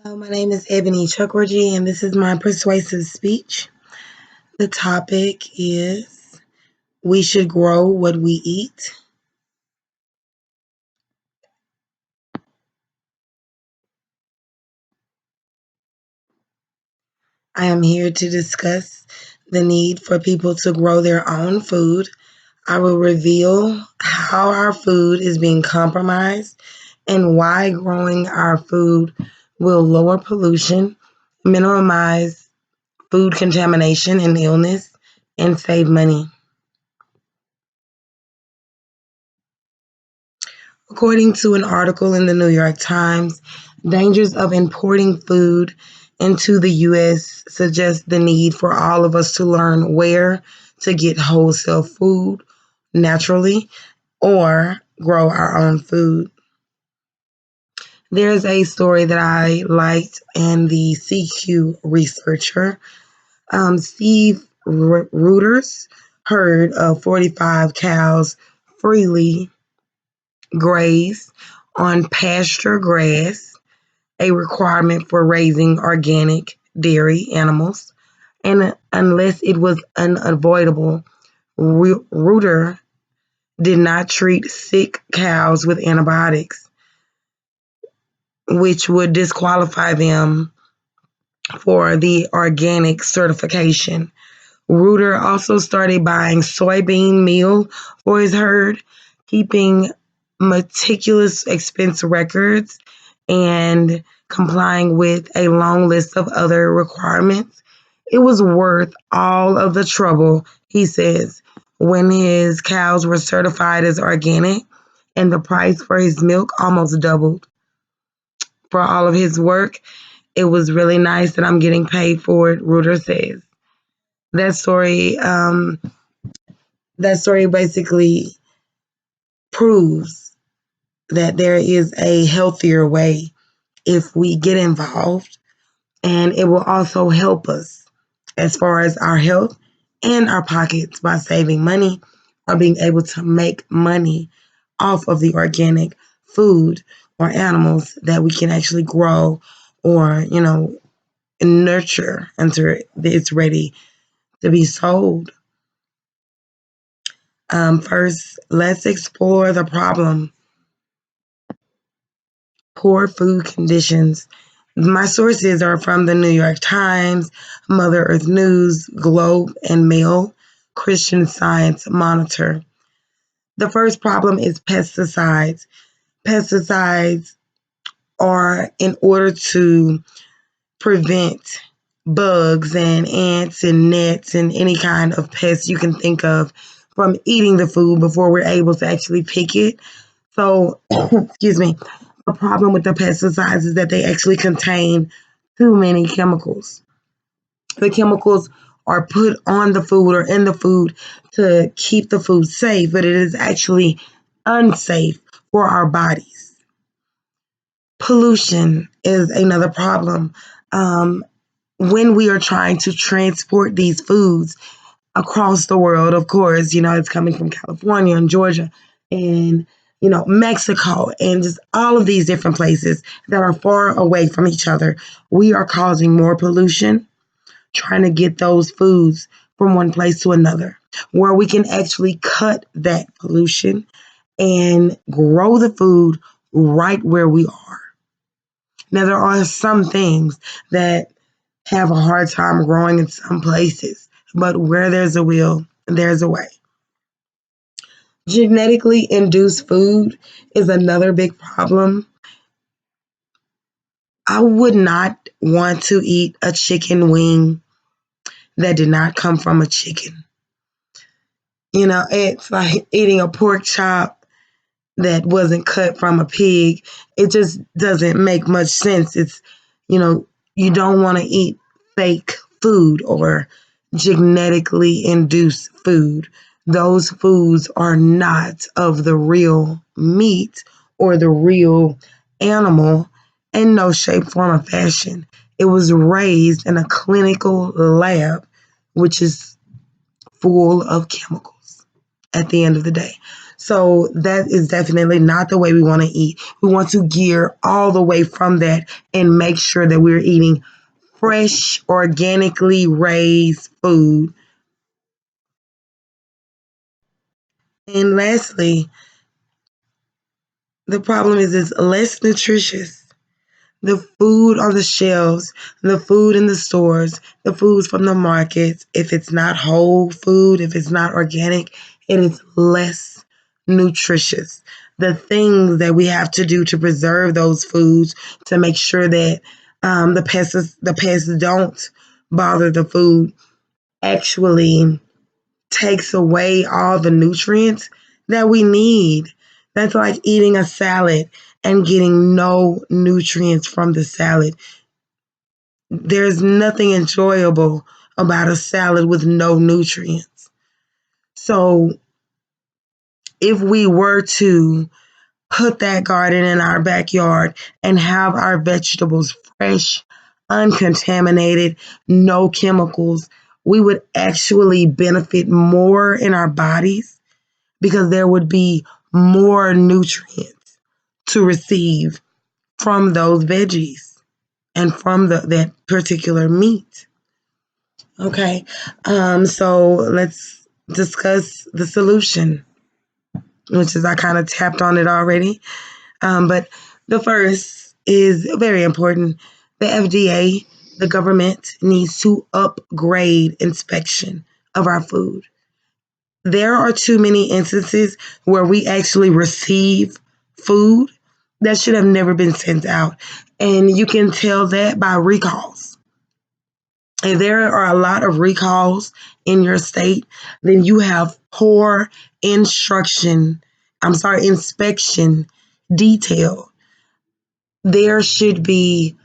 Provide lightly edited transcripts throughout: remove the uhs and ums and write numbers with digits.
Hello, my name is Ebonychukwuorji, and this is my persuasive speech. The topic is we should grow what we eat. I am here to discuss the need for people to grow their own food. I will reveal how our food is being compromised and why growing our food will lower pollution, minimize food contamination and illness, and save money. According to an article in the New York Times, dangers of importing food into the U.S. suggest the need for all of us to learn where to get wholesale food naturally or grow our own food. There's a story that I liked, and the CQ researcher, Steve Reuter's herd of 45 cows freely graze on pasture grass, a requirement for raising organic dairy animals, and unless it was unavoidable, Reuter did not treat sick cows with antibiotics, which would disqualify them for the organic certification. Reuter also started buying soybean meal for his herd, keeping meticulous expense records, and complying with a long list of other requirements. It was worth all of the trouble, he says, when his cows were certified as organic and the price for his milk almost doubled. For all of his work, it was really nice that I'm getting paid for it, Reuter says. That story, basically proves that there is a healthier way if we get involved, and it will also help us as far as our health and our pockets by saving money or being able to make money off of the organic food or animals that we can actually grow or, nurture until it's ready to be sold. First, let's explore the problem. Poor food conditions. My sources are from the New York Times, Mother Earth News, Globe, and Mail, Christian Science Monitor. The first problem is pesticides. Pesticides are in order to prevent bugs and ants and gnats and any kind of pests you can think of from eating the food before we're able to actually pick it. So, excuse me, the problem with the pesticides is that they actually contain too many chemicals. The chemicals are put on the food or in the food to keep the food safe, but it is actually unsafe for our bodies. Pollution is another problem. When we are trying to transport these foods across the world, of course, it's coming from California and Georgia and, Mexico and just all of these different places that are far away from each other. We are causing more pollution trying to get those foods from one place to another, where we can actually cut that pollution and grow the food right where we are. Now, there are some things that have a hard time growing in some places, but where there's a will, there's a way. Genetically induced food is another big problem. I would not want to eat a chicken wing that did not come from a chicken. It's like eating a pork chop that wasn't cut from a pig. It just doesn't make much sense. It's, you don't want to eat fake food or genetically induced food. Those foods are not of the real meat or the real animal in no shape, form, or fashion. It was raised in a clinical lab, which is full of chemicals at the end of the day. So that is definitely not the way we want to eat. We want to gear all the way from that and make sure that we're eating fresh, organically raised food. And lastly, the problem is it's less nutritious. The food on the shelves, the food in the stores, the foods from the markets, if it's not whole food, if it's not organic, it is less nutritious. The things that we have to do to preserve those foods to make sure that the pests don't bother the food actually takes away all the nutrients that we need. That's like eating a salad and getting no nutrients from the salad. There's nothing enjoyable about a salad with no nutrients. So if we were to put that garden in our backyard and have our vegetables fresh, uncontaminated, no chemicals, we would actually benefit more in our bodies because there would be more nutrients to receive from those veggies and from that particular meat. Okay, so let's discuss the solution, which is I kind of tapped on it already. But the first is very important. The FDA, the government, needs to upgrade inspection of our food. There are too many instances where we actually receive food that should have never been sent out. And you can tell that by recalls. If there are a lot of recalls in your state, then you have poor inspection detail. There should be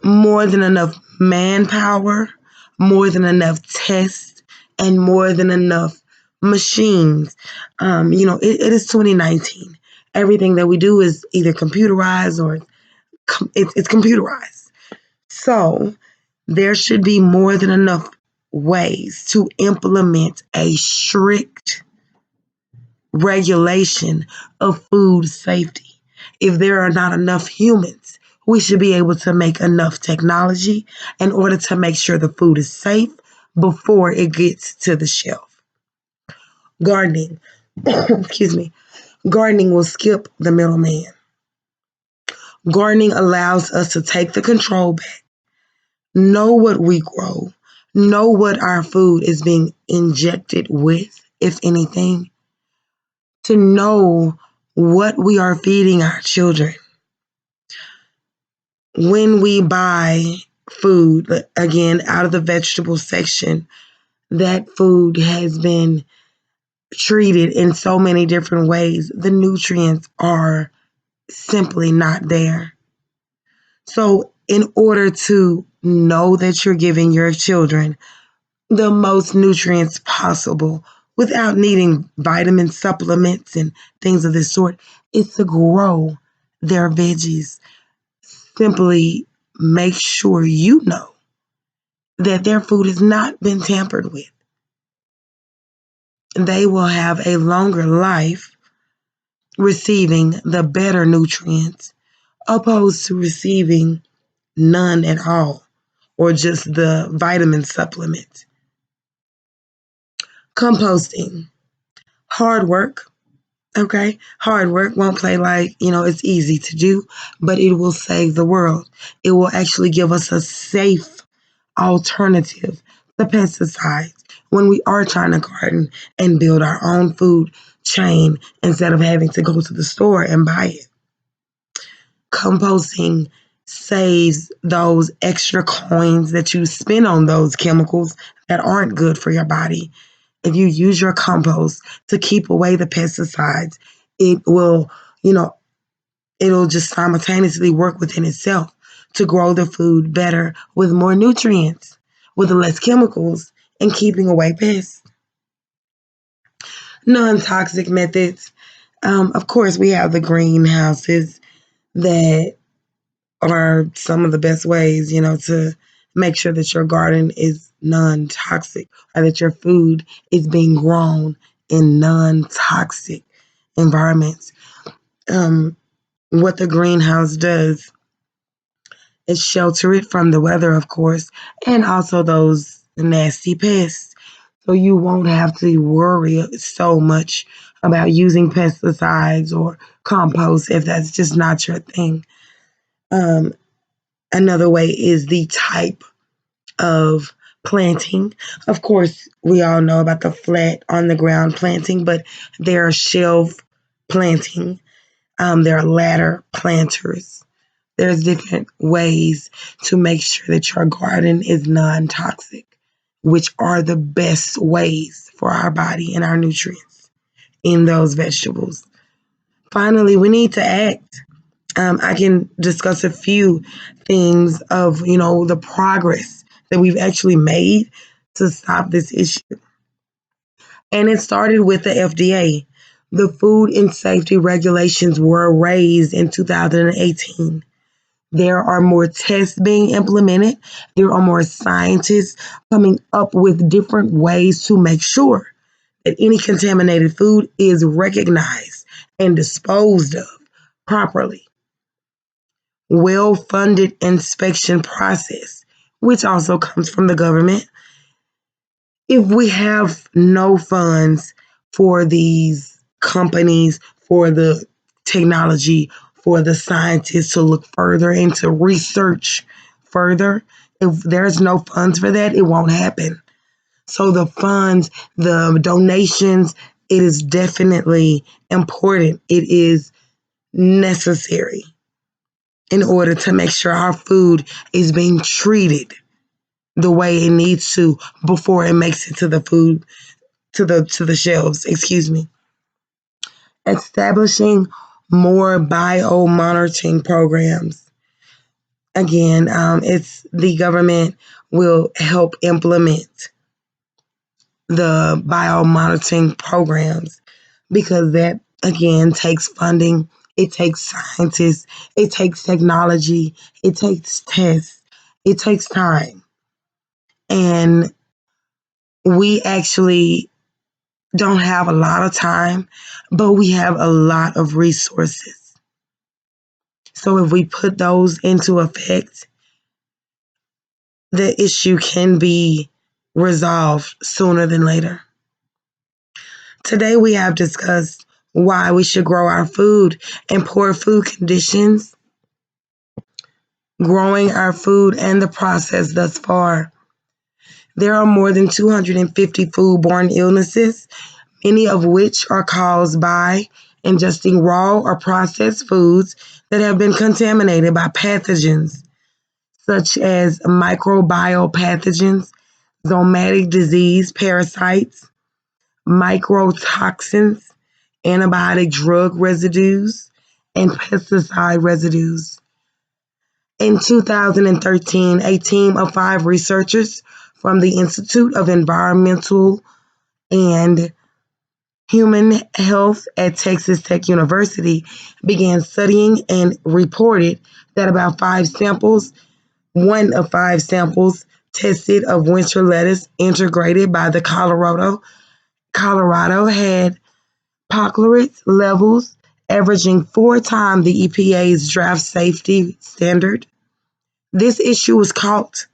more than enough manpower, more than enough tests, and more than enough machines. It is 2019. Everything that we do is either computerized or it's computerized. So there should be more than enough ways to implement a strict regulation of food safety. If there are not enough humans, we should be able to make enough technology in order to make sure the food is safe before it gets to the shelf. Gardening, excuse me, gardening will skip the middleman. Gardening allows us to take the control back, know what we grow, know what our food is being injected with, if anything, to know what we are feeding our children. When we buy food, again, out of the vegetable section, that food has been treated in so many different ways. The nutrients are simply not there. So, in order to know that you're giving your children the most nutrients possible without needing vitamin supplements and things of this sort, is to grow their veggies. Simply make sure you know that their food has not been tampered with. They will have a longer life receiving the better nutrients opposed to receiving none at all or just the vitamin supplement. Composting. Hard work. Okay. Hard work won't play like, it's easy to do, but it will save the world. It will actually give us a safe alternative to pesticides when we are trying to garden and build our own food chain instead of having to go to the store and buy it. Composting saves those extra coins that you spend on those chemicals that aren't good for your body. If you use your compost to keep away the pesticides, it will, it'll just simultaneously work within itself to grow the food better with more nutrients, with less chemicals, and keeping away pests. Non-toxic methods. Of course, we have the greenhouses that are some of the best ways, to make sure that your garden is non-toxic or that your food is being grown in non-toxic environments. What the greenhouse does is shelter it from the weather, of course, and also those nasty pests. So you won't have to worry so much about using pesticides or compost if that's just not your thing. Another way is the type of planting. Of course, we all know about the flat on the ground planting, but there are shelf planting. There are ladder planters. There's different ways to make sure that your garden is non-toxic, which are the best ways for our body and our nutrients in those vegetables. Finally, we need to act. I can discuss a few things of, the progress that we've actually made to stop this issue. And it started with the FDA. The food and safety regulations were raised in 2018. There are more tests being implemented. There are more scientists coming up with different ways to make sure that any contaminated food is recognized and disposed of properly. Well-funded inspection process, which also comes from the government. If we have no funds for these companies, for the technology, for the scientists to look further into research further, if there's no funds for that, it won't happen. So the funds, the donations, it is definitely important. It is necessary in order to make sure our food is being treated the way it needs to before it makes it to the food, to the shelves, excuse me. Establishing more bio-monitoring programs. Again, it's the government will help implement the bio-monitoring programs because that, again, takes funding, it takes scientists, it takes technology, it takes tests, it takes time. And we actually don't have a lot of time, but we have a lot of resources. So if we put those into effect, the issue can be resolved sooner than later. Today we have discussed why we should grow our food in poor food conditions, growing our food and the process thus far. There are more than 250 foodborne illnesses, many of which are caused by ingesting raw or processed foods that have been contaminated by pathogens, such as microbial pathogens, zoonotic disease, parasites, microtoxins, antibiotic drug residues, and pesticide residues. In 2013, a team of 5 researchers from the Institute of Environmental and Human Health at Texas Tech University began studying and reported that one of 5 samples tested of winter lettuce integrated by the Colorado had perchlorate levels averaging 4 times the EPA's draft safety standard. This issue was caught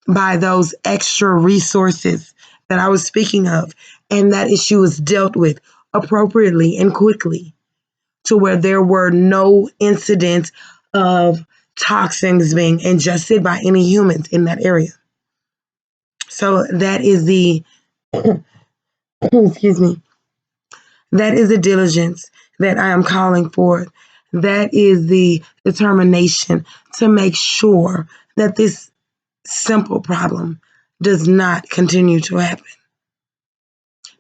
by those extra resources that I was speaking of, and that issue was dealt with appropriately and quickly to where there were no incidents of toxins being ingested by any humans in that area. So that is the excuse me. That is the diligence that I am calling for. That is the determination to make sure that this simple problem does not continue to happen.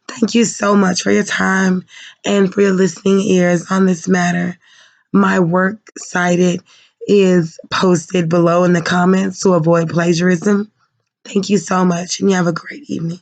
Thank you so much for your time and for your listening ears on this matter. My work cited is posted below in the comments to avoid plagiarism. Thank you so much, and you have a great evening.